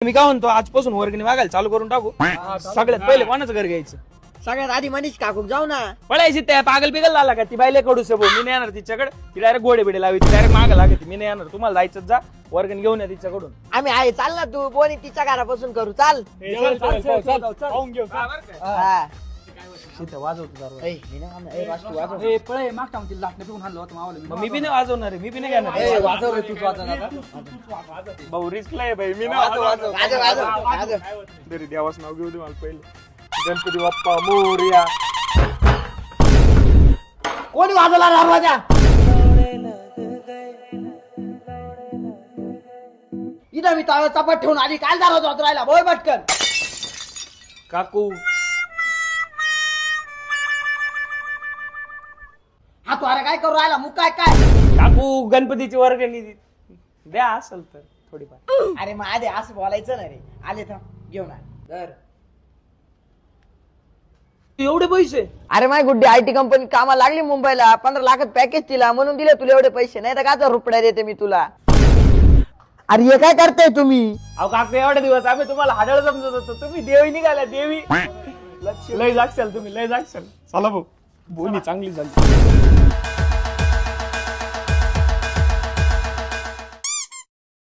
मी काय म्हणतो आजपासून वर्गणी मागायला चालू करून टाकू. सगळ्यात पहिले कोणाचं घर घ्यायचं? सगळ्यात आधी मनीष काकू जाऊ ना. पळायची त्या पागल पिगल झाला का ती बायले कडू सबो मी नाही येणार तिच्याकडे. ती डायरेक्ट गोडे बिडे लावी डायरेक्ट माग लागते. मी नाही येणार. तुम्हाला जायचं जा वर्गणी घेऊन या तिच्याकडून. आम्ही आहे चाल ना तू बोनी तिच्या घरापासून करू चाल. मी बी नाही वाजवणार मी बी नाही घेणार. भाऊ रिस्क आहे भाई. मी नाही देवाच नाव घेऊ दे मला पहिले. गणपती बाप्पा मोरया. कोणी वाजवला दरवाजा? इथं मी ताव्या चपाट ठेवून आली काय दरवाजा वाजत राहिला बोय पटकन. काकू हा तू अरे काय करू राहिला मुक काय काय? काकू गणपतीची वर्गणी द्या असेल तर थोडीफार. अरे मग आधी असं बोलायचं ना रे. आले थांब घेऊन आले. एवढे पैसे? अरे माय गुड्डी आयटी कंपनी कामाला लागली मुंबईला. 15 लाखात पॅकेज दिला म्हणून दिले तुला एवढे पैसे. नाही तर काचा रुपया देते मी तुला. अरे हे काय करताय तुम्ही? अहो काकू एवढे दिवस आम्ही तुम्हाला हाडळ समजत होतो. तुम्ही देवी निघाल्या देवी. लय जागशाल तुम्ही लय जागशाल. चला भाऊ बोनी चांगली झाली.